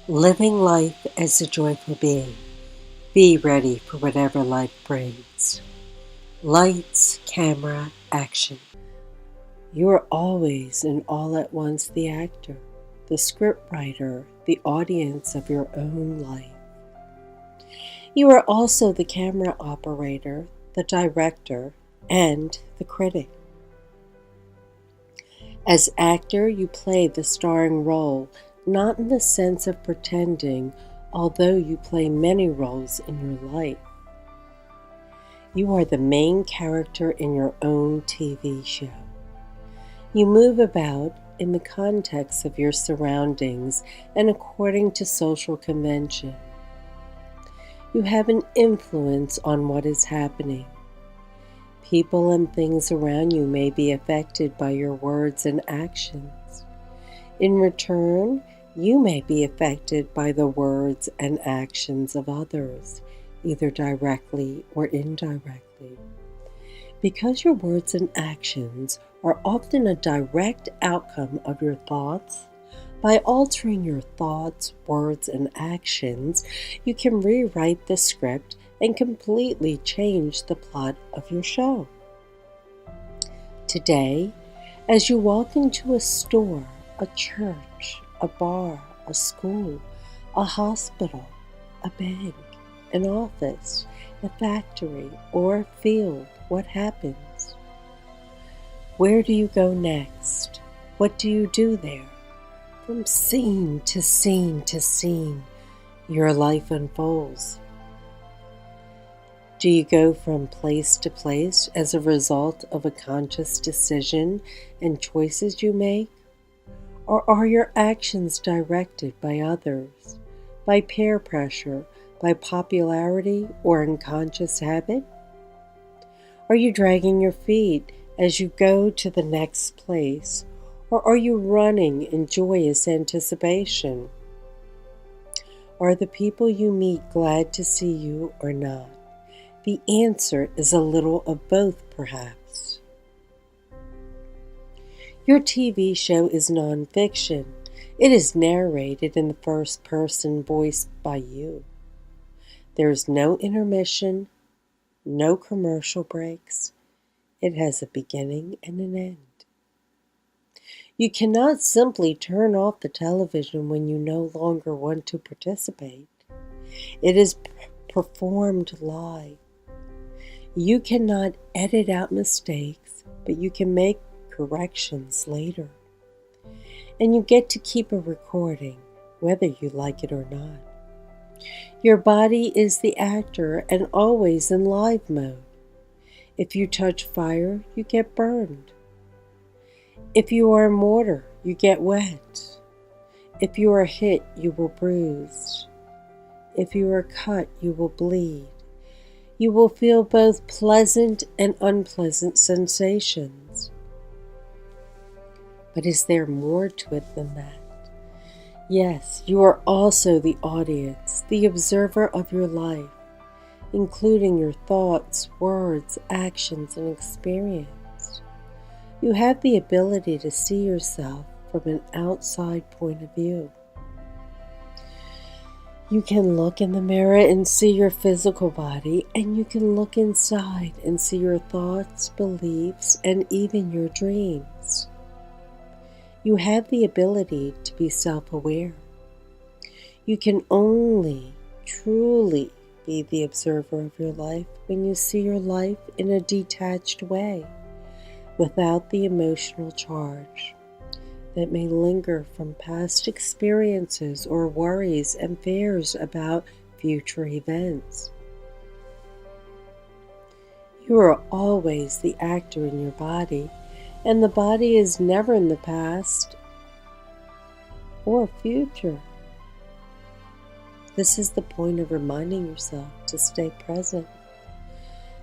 Living life as a joyful being. Be ready for whatever life brings. Lights, camera, action. You are always and all at once the actor, the scriptwriter, the audience of your own life. You are also the camera operator, the director, and the critic. As actor, you play the starring role, not in the sense of pretending, although you play many roles in your life. You are the main character in your own TV show. You move about in the context of your surroundings and according to social convention. You have an influence on what is happening. People and things around you may be affected by your words and actions. In return, you may be affected by the words and actions of others, either directly or indirectly. Because your words and actions are often a direct outcome of your thoughts, by altering your thoughts, words, and actions, you can rewrite the script and completely change the plot of your show. Today, as you walk into a store, a church, a bar, a school, a hospital, a bank, an office, a factory, or a field, what happens? Where do you go next? What do you do there? From scene to scene to scene, your life unfolds. Do you go from place to place as a result of a conscious decision and choices you make? Or are your actions directed by others, by peer pressure, by popularity, or unconscious habit? Are you dragging your feet as you go to the next place, or are you running in joyous anticipation? Are the people you meet glad to see you or not? The answer is a little of both, perhaps. Your TV show is nonfiction. It is narrated in the first person, voiced by you. There is no intermission, no commercial breaks. It has a beginning and an end. You cannot simply turn off the television when you no longer want to participate. It is performed live. You cannot edit out mistakes, but you can make corrections later. And you get to keep a recording, whether you like it or not. Your body is the actor and always in live mode. If you touch fire, you get burned. If you are in water, you get wet. If you are hit, you will bruise. If you are cut, you will bleed. You will feel both pleasant and unpleasant sensations. But is there more to it than that? Yes, you are also the audience, the observer of your life, including your thoughts, words, actions, and experience. You have the ability to see yourself from an outside point of view. You can look in the mirror and see your physical body, and you can look inside and see your thoughts, beliefs, and even your dreams. You have the ability to be self-aware. You can only truly be the observer of your life when you see your life in a detached way, without the emotional charge that may linger from past experiences or worries and fears about future events. You are always the actor in your body, and the body is never in the past or future. This is the point of reminding yourself to stay present.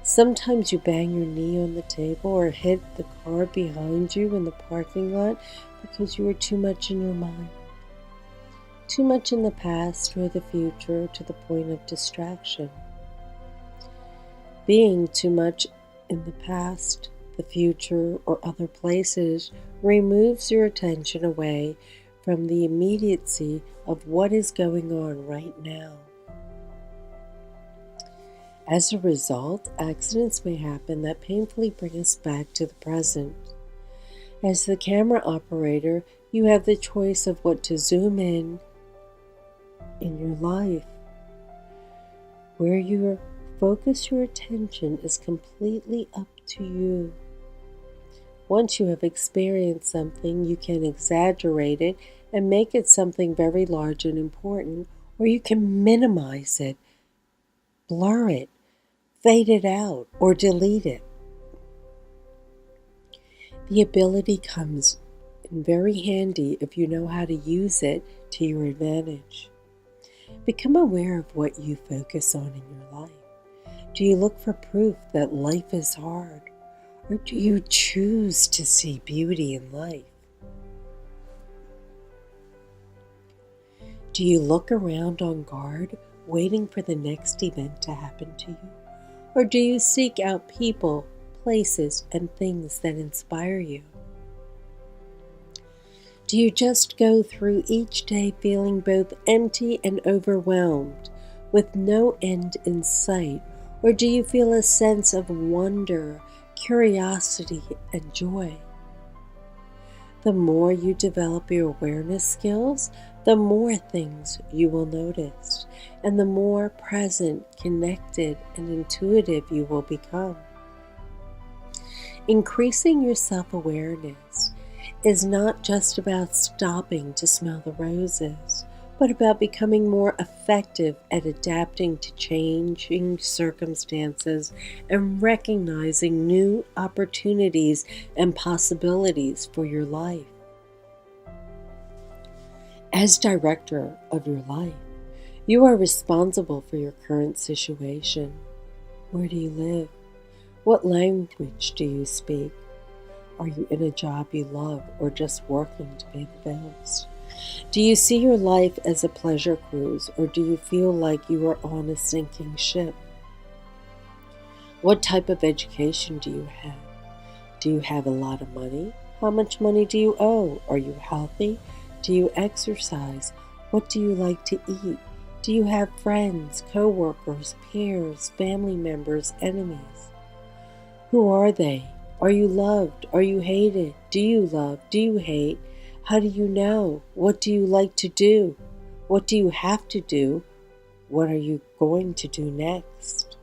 Sometimes you bang your knee on the table or hit the car behind you in the parking lot because you are too much in your mind, too much in the past or the future to the point of distraction. Being too much in the past, the future, or other places removes your attention away from the immediacy of what is going on right now. As a result, accidents may happen that painfully bring us back to the present. As the camera operator, you have the choice of what to zoom in your life. Where you focus your attention is completely up to you. Once you have experienced something, you can exaggerate it and make it something very large and important, or you can minimize it, blur it, fade it out, or delete it. The ability comes in very handy if you know how to use it to your advantage. Become aware of what you focus on in your life. Do you look for proof that life is hard, or do you choose to see beauty in life? Do you look around on guard, waiting for the next event to happen to you? Or do you seek out people, places, and things that inspire you? Do you just go through each day feeling both empty and overwhelmed, with no end in sight? Or do you feel a sense of wonder, curiosity, and joy? The more you develop your awareness skills, the more things you will notice, and the more present, connected, and intuitive you will become. Increasing your self-awareness is not just about stopping to smell the roses, but about becoming more effective at adapting to changing circumstances and recognizing new opportunities and possibilities for your life. As director of your life, you are responsible for your current situation. Where do you live? What language do you speak? Are you in a job you love or just working to pay the bills? Do you see your life as a pleasure cruise, or do you feel like you are on a sinking ship? What type of education do you have? Do you have a lot of money? How much money do you owe? Are you healthy? Do you exercise? What do you like to eat? Do you have friends, co-workers, peers, family members, enemies? Who are they? Are you loved? Are you hated? Do you love? Do you hate? How do you know? What do you like to do? What do you have to do? What are you going to do next?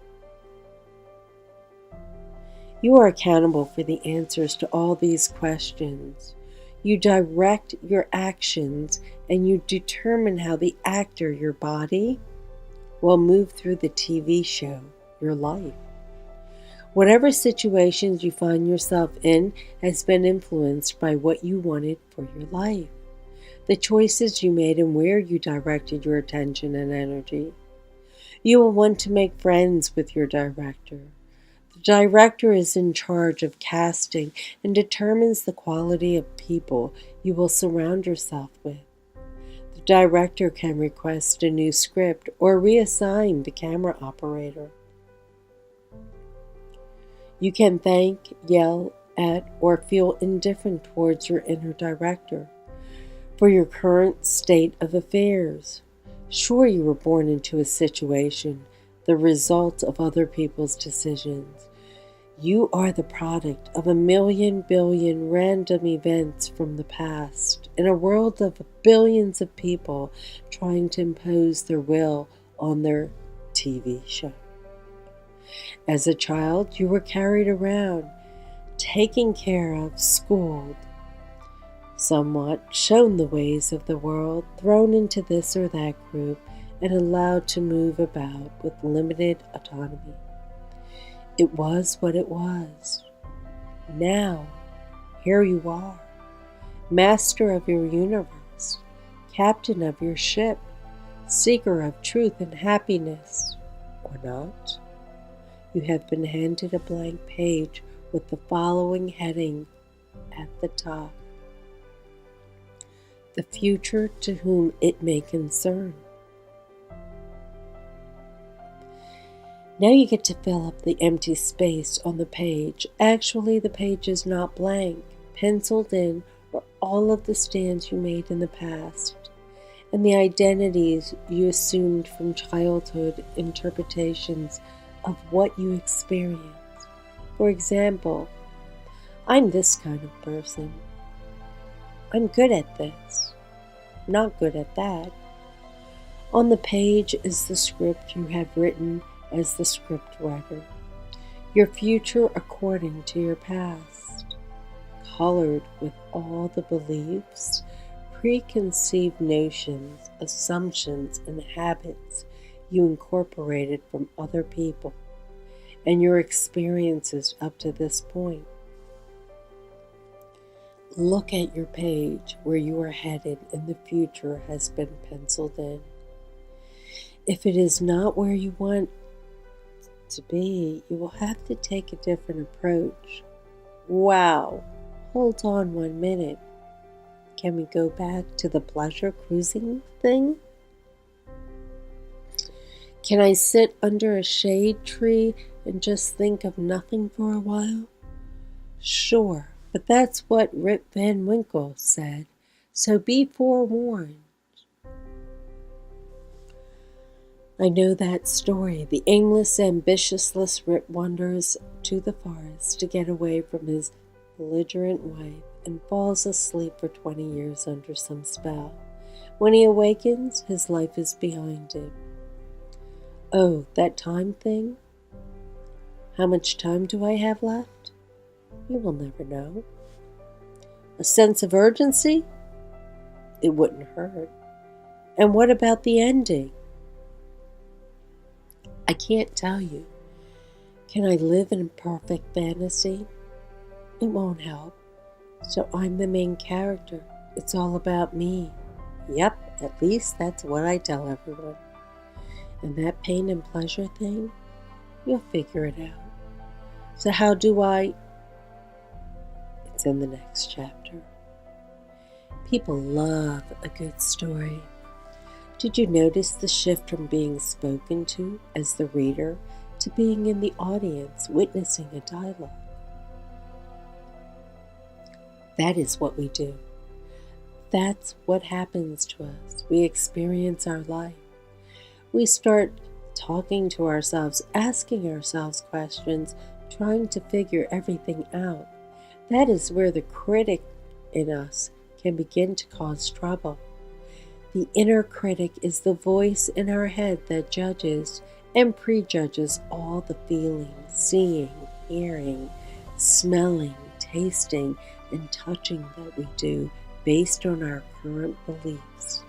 You are accountable for the answers to all these questions. You direct your actions and you determine how the actor, your body, will move through the TV show, your life. Whatever situations you find yourself in has been influenced by what you wanted for your life, the choices you made and where you directed your attention and energy. You will want to make friends with your director. The director is in charge of casting and determines the quality of people you will surround yourself with. The director can request a new script or reassign the camera operator. You can thank, yell at, or feel indifferent towards your inner director for your current state of affairs. Sure, you were born into a situation, the result of other people's decisions. You are the product of 1,000,000 billion random events from the past, in a world of billions of people trying to impose their will on their TV show. As a child, you were carried around, taken care of, schooled, somewhat shown the ways of the world, thrown into this or that group, and allowed to move about with limited autonomy. It was what it was. Now, here you are, master of your universe, captain of your ship, seeker of truth and happiness, or not. You have been handed a blank page with the following heading at the top: the future to whom it may concern. Now you get to fill up the empty space on the page. Actually, the page is not blank, penciled in, or all of the stands you made in the past and the identities you assumed from childhood interpretations of what you experienced. For example, I'm this kind of person. I'm good at this, not good at that. On the page is the script you have written as the script writer, your future according to your past, colored with all the beliefs, preconceived notions, assumptions, and habits you incorporated from other people and your experiences up to this point. Look at your page where you are headed and the future has been penciled in. If it is not where you want to be, you will have to take a different approach. Wow, hold on 1 minute. Can we go back to the pleasure cruising thing? Can I sit under a shade tree and just think of nothing for a while? Sure, but that's what Rip Van Winkle said, so be forewarned. I know that story. The aimless, ambitiousless Rip wanders to the forest to get away from his belligerent wife and falls asleep for 20 years under some spell. When he awakens, his life is behind him. Oh, that time thing? How much time do I have left? You will never know. A sense of urgency? It wouldn't hurt. And what about the ending? I can't tell you. Can I live in a perfect fantasy? It won't help. So I'm the main character. It's all about me. Yep, at least that's what I tell everyone. And that pain and pleasure thing, you'll figure it out. So how do I? It's in the next chapter. People love a good story. Did you notice the shift from being spoken to as the reader to being in the audience witnessing a dialogue? That is what we do. That's what happens to us. We experience our life. We start talking to ourselves, asking ourselves questions, trying to figure everything out. That is where the critic in us can begin to cause trouble. The inner critic is the voice in our head that judges and prejudges all the feeling, seeing, hearing, smelling, tasting, and touching that we do based on our current beliefs.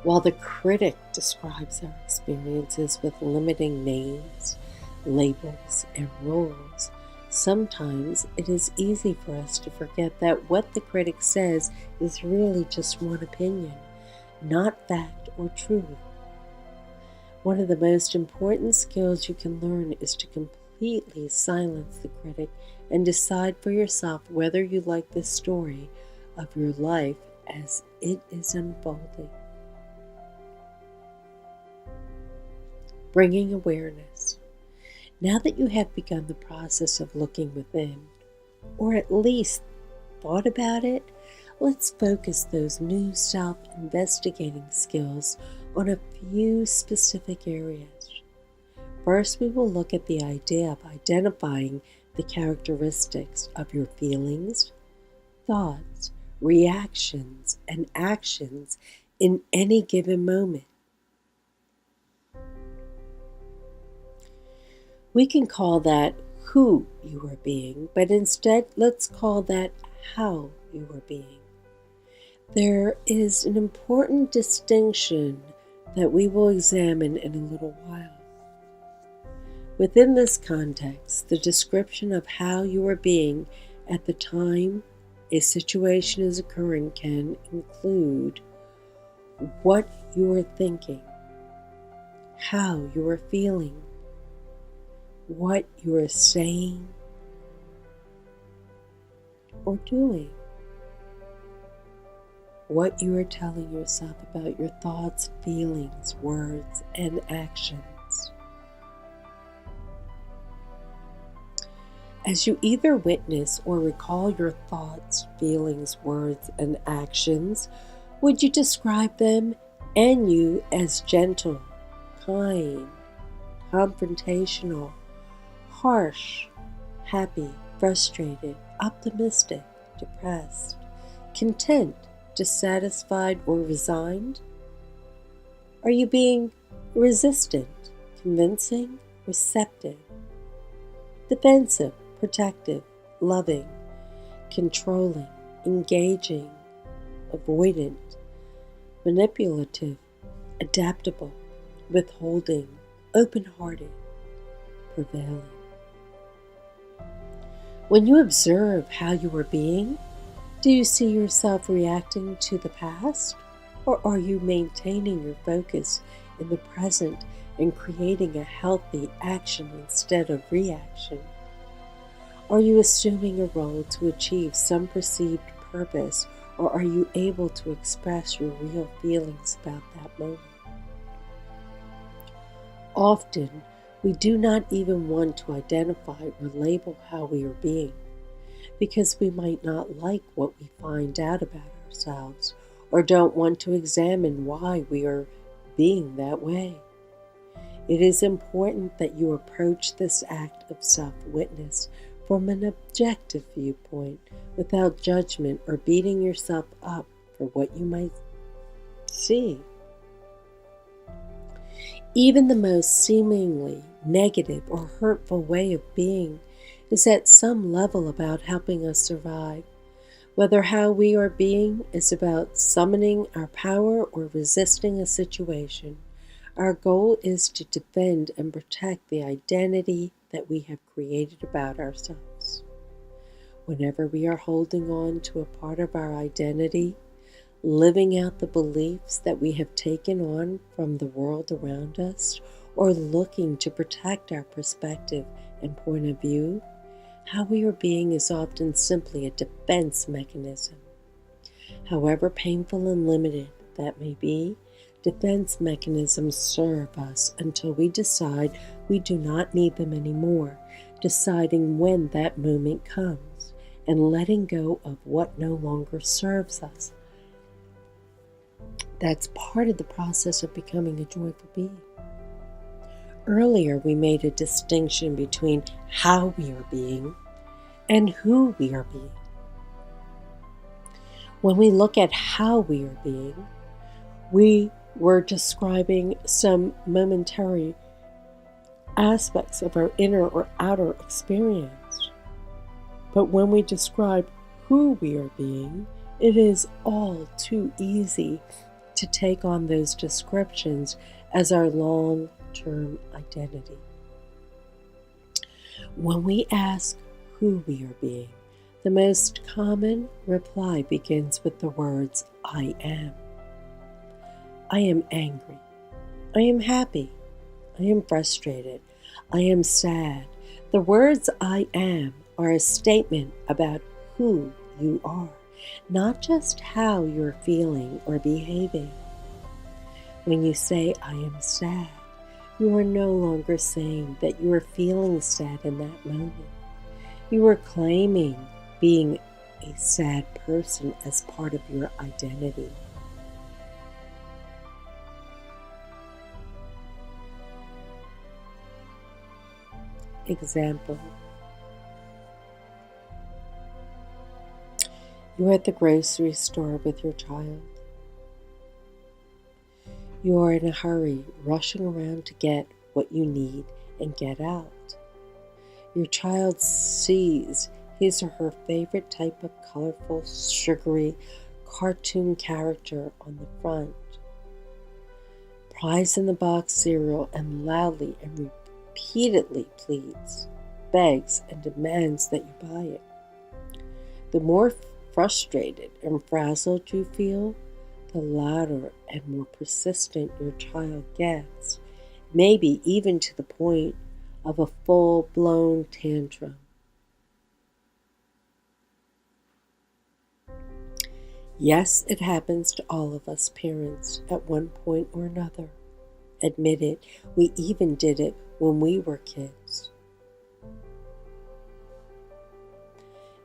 While the critic describes our experiences with limiting names, labels, and rules, sometimes it is easy for us to forget that what the critic says is really just one opinion, not fact or truth. One of the most important skills you can learn is to completely silence the critic and decide for yourself whether you like the story of your life as it is unfolding. Bringing awareness. Now that you have begun the process of looking within, or at least thought about it, let's focus those new self-investigating skills on a few specific areas. First, we will look at the idea of identifying the characteristics of your feelings, thoughts, reactions, and actions in any given moment. We can call that who you are being, but instead let's call that how you are being. There is an important distinction that we will examine in a little while. Within this context, the description of how you are being at the time a situation is occurring can include what you are thinking, how you are feeling, what you are saying or doing, what you are telling yourself about your thoughts, feelings, words, and actions. As you either witness or recall your thoughts, feelings, words, and actions, would you describe them and you as gentle, kind, confrontational, harsh, happy, frustrated, optimistic, depressed, content, dissatisfied, or resigned? Are you being resistant, convincing, receptive, defensive, protective, loving, controlling, engaging, avoidant, manipulative, adaptable, withholding, open-hearted, prevailing? When you observe how you are being, do you see yourself reacting to the past, or are you maintaining your focus in the present and creating a healthy action instead of reaction? Are you assuming a role to achieve some perceived purpose, or are you able to express your real feelings about that moment? Often, we do not even want to identify or label how we are being, because we might not like what we find out about ourselves, or don't want to examine why we are being that way. It is important that you approach this act of self-witness from an objective viewpoint, without judgment or beating yourself up for what you might see. Even the most seemingly negative or hurtful way of being is at some level about helping us survive. Whether how we are being is about summoning our power or resisting a situation, our goal is to defend and protect the identity that we have created about ourselves. Whenever we are holding on to a part of our identity, living out the beliefs that we have taken on from the world around us, or looking to protect our perspective and point of view, how we are being is often simply a defense mechanism. However painful and limited that may be, defense mechanisms serve us until we decide we do not need them anymore, deciding when that moment comes, and letting go of what no longer serves us. That's part of the process of becoming a joyful being. Earlier, we made a distinction between how we are being and who we are being. When we look at how we are being, we were describing some momentary aspects of our inner or outer experience. But when we describe who we are being, it is all too easy to take on those descriptions as our long-term identity. When we ask who we are being, the most common reply begins with the words, I am. I am angry. I am happy. I am frustrated. I am sad. The words I am are a statement about who you are, not just how you're feeling or behaving. When you say, I am sad, you are no longer saying that you are feeling sad in that moment. You are claiming being a sad person as part of your identity. Example. You're at the grocery store with your child. You are in a hurry, rushing around to get what you need and get out. Your child sees his or her favorite type of colorful, sugary cartoon character on the front, pries in the box cereal, and loudly and repeatedly pleads, begs, and demands that you buy it. The more frustrated and frazzled you feel, the louder and more persistent your child gets, maybe even to the point of a full-blown tantrum. Yes, it happens to all of us parents at one point or another. Admit it, we even did it when we were kids.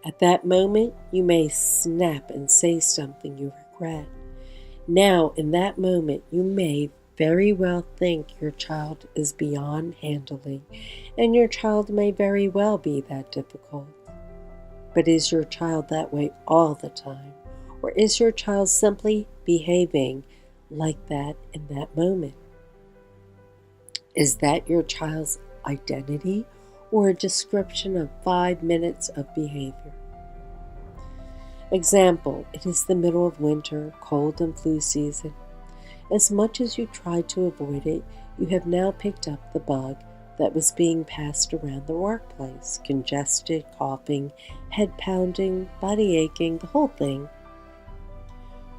At that moment, you may snap and say something you regret. Now, in that moment, you may very well think your child is beyond handling, and your child may very well be that difficult. But is your child that way all the time? Or is your child simply behaving like that in that moment? Is that your child's identity or a description of 5 minutes of behavior? Example, it is the middle of winter, cold and flu season. As much as you tried to avoid it, you have now picked up the bug that was being passed around the workplace. Congested, coughing, head pounding, body aching, the whole thing.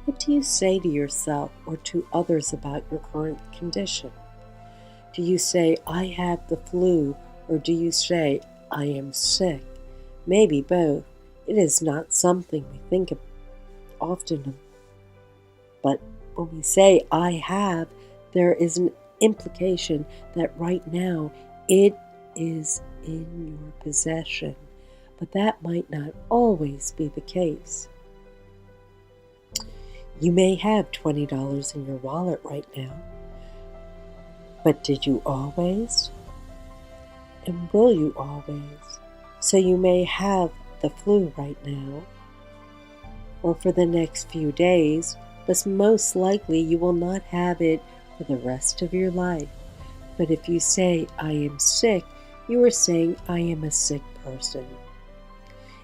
What do you say to yourself or to others about your current condition? Do you say, I have the flu, or do you say, I am sick? Maybe both. It is not something we think of often, but when we say, I have, there is an implication that right now it is in your possession, but that might not always be the case. You may have $20 in your wallet right now, but did you always? And will you always? So you may have the flu right now, or for the next few days, but most likely you will not have it for the rest of your life. But if you say, I am sick, you are saying, I am a sick person.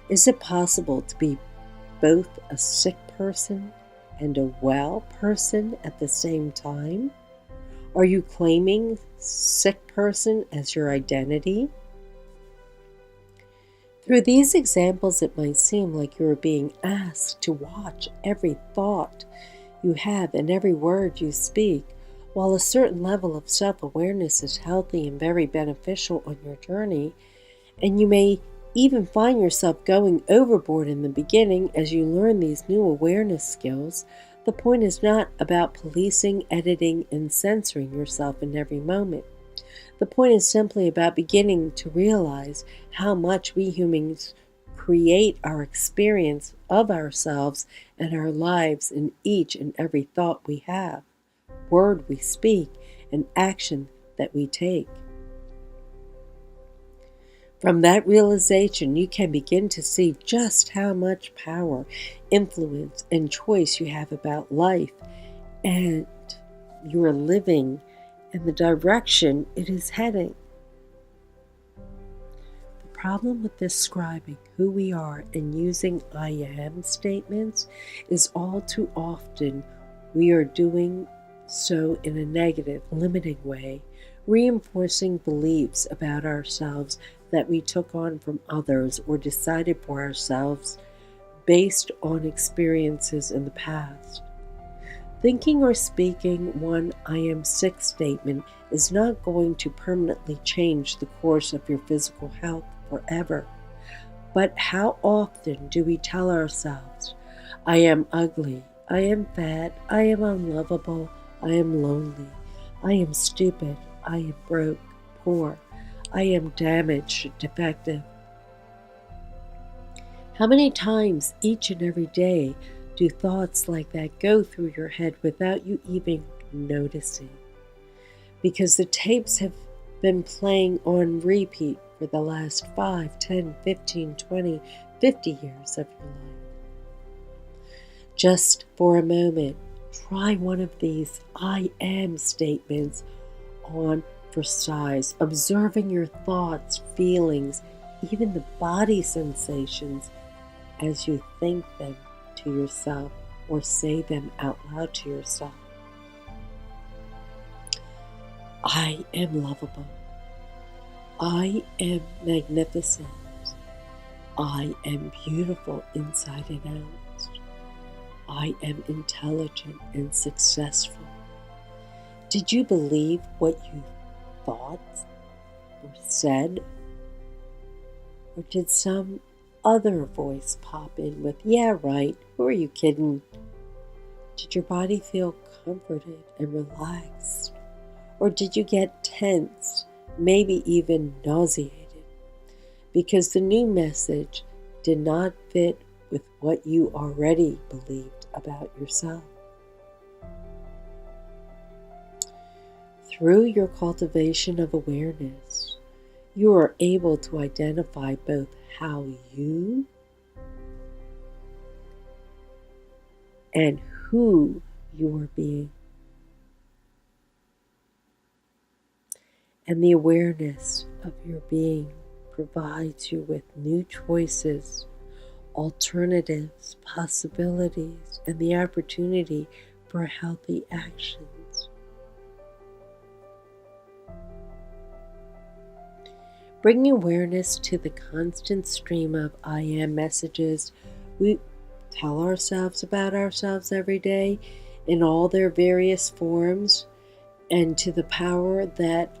Is it possible to be both a sick person and a well person at the same time? Are you claiming sick person as your identity? Through these examples, it might seem like you are being asked to watch every thought you have and every word you speak. While a certain level of self-awareness is healthy and very beneficial on your journey, and you may even find yourself going overboard in the beginning as you learn these new awareness skills, the point is not about policing, editing, and censoring yourself in every moment. The point is simply about beginning to realize how much we humans create our experience of ourselves and our lives in each and every thought we have, word we speak, and action that we take. From that realization, you can begin to see just how much power, influence, and choice you have about life and your living and the direction it is heading. The problem with describing who we are and using I am statements is all too often we are doing so in a negative, limiting way, reinforcing beliefs about ourselves that we took on from others or decided for ourselves based on experiences in the past. Thinking or speaking one I am sick statement is not going to permanently change the course of your physical health forever. But how often do we tell ourselves, I am ugly, I am fat, I am unlovable, I am lonely, I am stupid, I am broke, poor, I am damaged, defective. How many times each and every day do thoughts like that go through your head without you even noticing? Because the tapes have been playing on repeat for the last 5, 10, 15, 20, 50 years of your life. Just for a moment, try one of these I am statements on for size, observing your thoughts, feelings, even the body sensations as you think them to yourself or say them out loud to yourself. I am lovable. I am magnificent. I am beautiful inside and out. I am intelligent and successful. Did you believe what you thought or said? Or did some other voice pop in with, yeah, right, who are you kidding? Did your body feel comforted and relaxed? Or did you get tense, maybe even nauseated? Because the new message did not fit with what you already believed about yourself. Through your cultivation of awareness, you are able to identify both how you and who you are being. And the awareness of your being provides you with new choices, alternatives, possibilities, and the opportunity for healthy actions. Bringing awareness to the constant stream of I am messages we tell ourselves about ourselves every day in all their various forms, and to the power that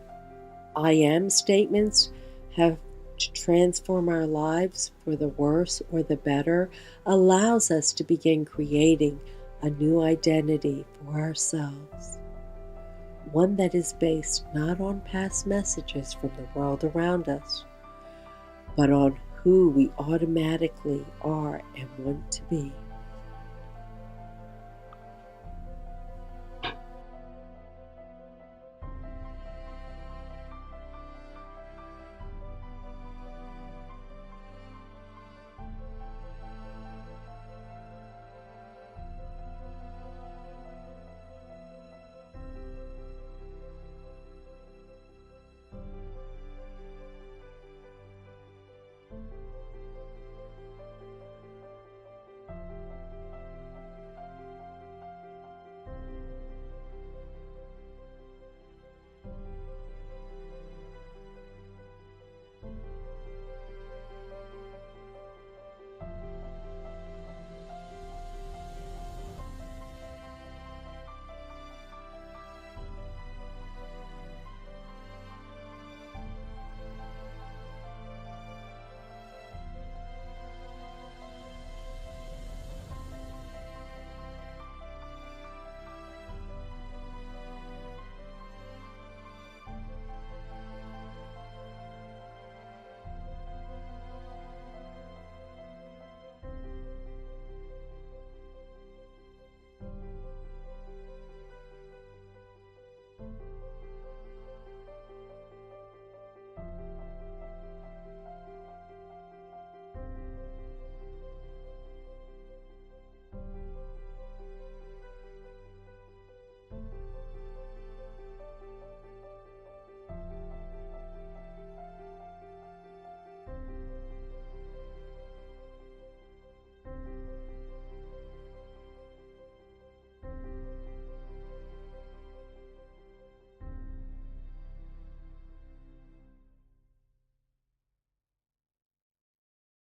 I am statements have to transform our lives for the worse or the better, allows us to begin creating a new identity for ourselves. One that is based not on past messages from the world around us, but on who we automatically are and want to be.